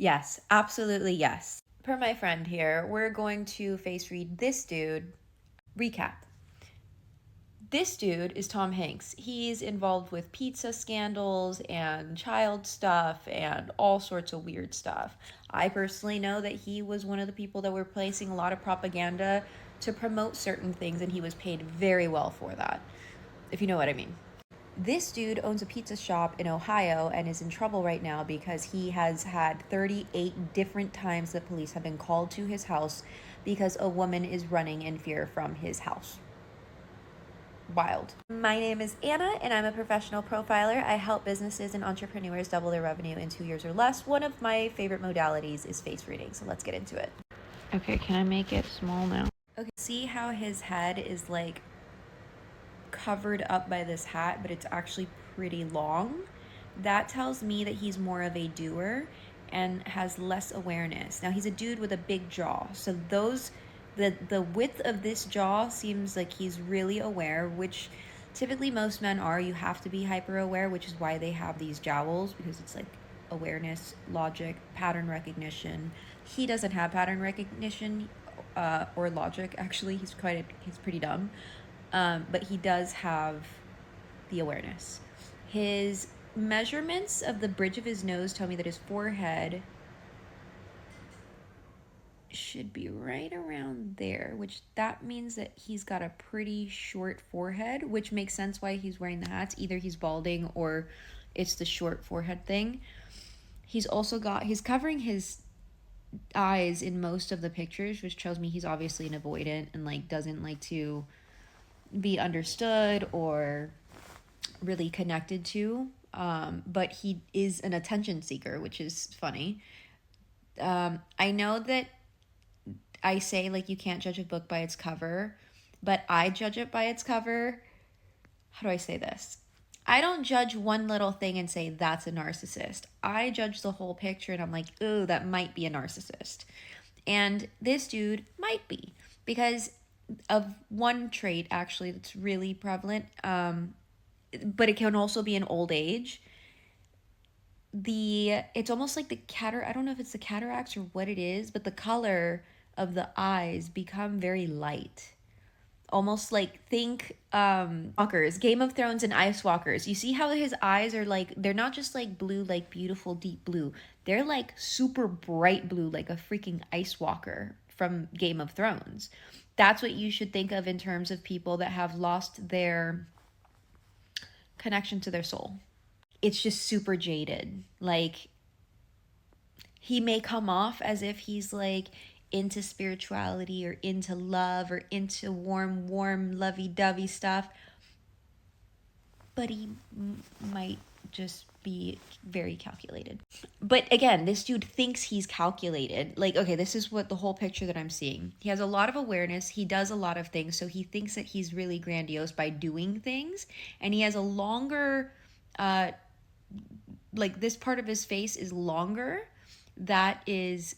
Yes, absolutely yes. Per my friend here, we're going to face read this dude. Recap. This dude is Tom Hanks. He's involved with pizza scandals and child stuff and all sorts of weird stuff. I personally know that he was one of the people that were placing a lot of propaganda to promote certain things, and he was paid very well for that, if you know what I mean. This dude owns a pizza shop in Ohio and is in trouble right now because he has had 38 different times that police have been called to his house because a woman is running in fear from his house. Wild. My name is Anna, and I'm a professional profiler. I help businesses and entrepreneurs double their revenue in 2 years or less. One of my favorite modalities is face reading, so let's get into it. Okay, can I make it small now? Okay, see how his head is like covered up by this hat, but it's actually pretty long? That tells me that he's more of a doer and has less awareness. Now he's a dude with a big jaw, so the width of this jaw seems like he's really aware, which typically most men are. You have to be hyper aware, which is why they have these jowls, because it's like awareness, logic, pattern recognition. He doesn't have pattern recognition or logic. Actually, he's pretty dumb, but he does have the awareness. His measurements of the bridge of his nose tell me that his forehead should be right around there, which that means that he's got a pretty short forehead, which makes sense why he's wearing the hats. Either he's balding or it's the short forehead thing. He's covering his eyes in most of the pictures, which tells me he's obviously an avoidant and like doesn't like to be understood or really connected to. But he is an attention seeker, which is funny. I know that I say like you can't judge a book by its cover, but I judge it by its cover. How do I say this? I don't judge one little thing and say that's a narcissist. I judge the whole picture and I'm like, ooh, that might be a narcissist. And this dude might be because of one trait actually that's really prevalent. But it can also be an old age. It's almost like the cataract. I don't know if it's the cataracts or what it is, but the color of the eyes become very light, almost like think walkers, Game of Thrones and Ice Walkers. You see how his eyes are like, they're not just like blue, like beautiful deep blue, they're like super bright blue, like a freaking Ice Walker from Game of Thrones. That's what you should think of in terms of people that have lost their connection to their soul. It's just super jaded. Like, he may come off as if he's like into spirituality or into love or into warm, lovey dovey stuff, but he might just be very calculated. But again, this dude thinks he's calculated. Like, okay, this is what the whole picture that I'm seeing. He has a lot of awareness. He does a lot of things. So he thinks that he's really grandiose by doing things. And he has a longer, like this part of his face is longer. That is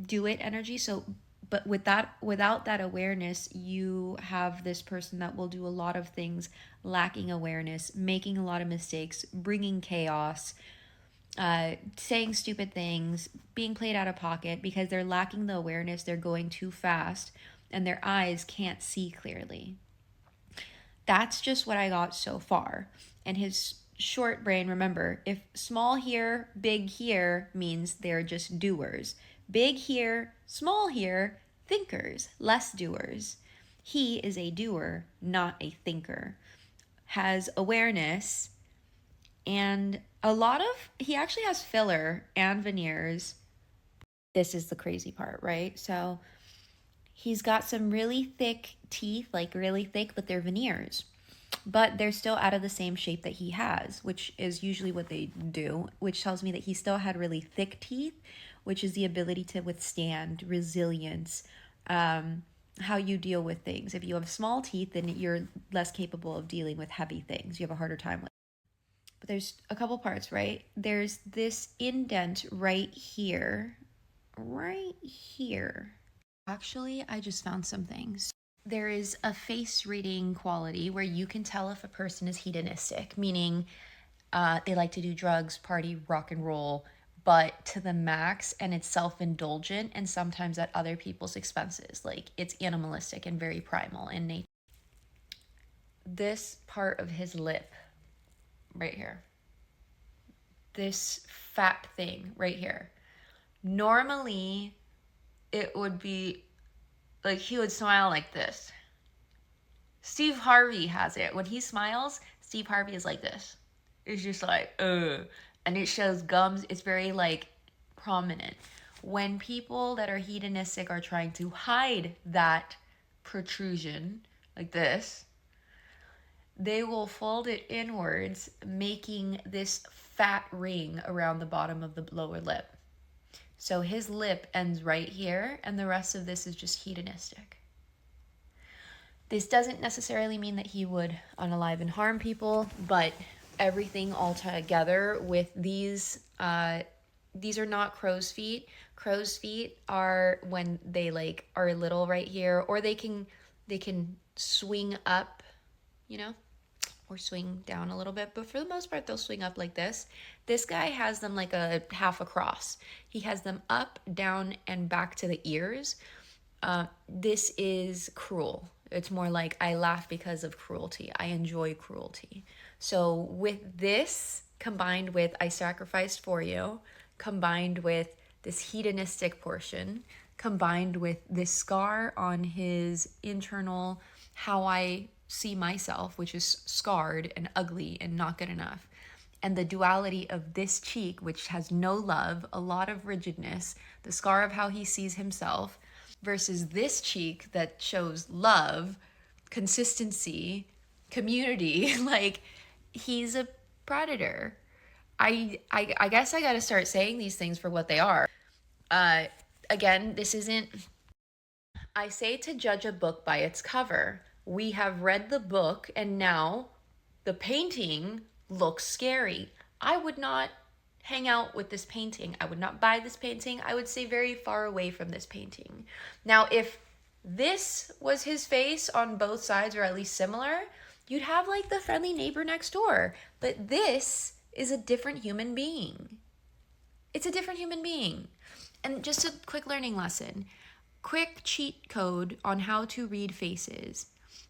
do it energy. So but without that awareness, you have this person that will do a lot of things lacking awareness, making a lot of mistakes, bringing chaos, saying stupid things, being played out of pocket because they're lacking the awareness. They're going too fast and their eyes can't see clearly. That's just what I got so far. And his short brain, remember, if small here, big here means they're just doers. Big here, small here, thinkers, less doers. He is a doer, not a thinker. Has awareness and he actually has filler and veneers. This is the crazy part, right? So he's got some really thick teeth, like really thick, but they're veneers. But they're still out of the same shape that he has, which is usually what they do, which tells me that he still had really thick teeth, which is the ability to withstand resilience, how you deal with things. If you have small teeth, then you're less capable of dealing with heavy things. You have a harder time with. But there's a couple parts, right? There's this indent right here. Right here. Actually, I just found some things. There is a face reading quality where you can tell if a person is hedonistic, meaning they like to do drugs, party, rock and roll, but to the max, and it's self-indulgent and sometimes at other people's expenses. Like it's animalistic and very primal in nature. This part of his lip right here, this fat thing right here, normally it would be like he would smile like this. Steve Harvey has it. When he smiles, Steve Harvey is like this. It's just like, ugh. And it shows gums. It's very like prominent. When people that are hedonistic are trying to hide that protrusion, like this, they will fold it inwards, making this fat ring around the bottom of the lower lip. So his lip ends right here, and the rest of this is just hedonistic. This doesn't necessarily mean that he would unalive and harm people, but everything all together with these are not crow's feet. Crow's feet are when they like are little right here, or they can swing up, you know, or swing down a little bit, but for the most part they'll swing up like this. This guy has them like a half a cross. He has them up, down, and back to the ears. This is cruel. It's more like I laugh because of cruelty. I enjoy cruelty. So with this combined with I sacrificed for you, combined with this hedonistic portion, combined with this scar on his internal how I see myself, which is scarred and ugly and not good enough, and the duality of this cheek, which has no love, a lot of rigidness, the scar of how he sees himself, versus this cheek that shows love, consistency, community. Like, he's a predator. I guess I gotta start saying these things for what they are. Again, this isn't... I say to judge a book by its cover. We have read the book, and now the painting looks scary. I would not hang out with this painting. I would not buy this painting. I would stay very far away from this painting. Now, if this was his face on both sides, or at least similar, you'd have like the friendly neighbor next door. But this is a different human being. It's a different human being. And just a quick learning lesson. Quick cheat code on how to read faces.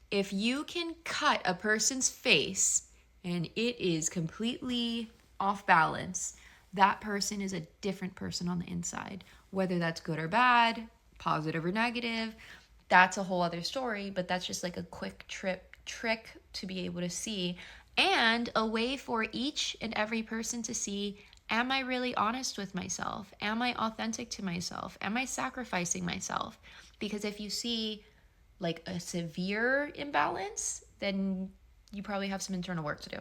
If you can cut a person's face and it is completely off balance, that person is a different person on the inside. Whether that's good or bad, positive or negative, that's a whole other story, but that's just like a quick trick to be able to see, and a way for each and every person to see, am I really honest with myself? Am I authentic to myself? Am I sacrificing myself? Because if you see like a severe imbalance, then you probably have some internal work to do.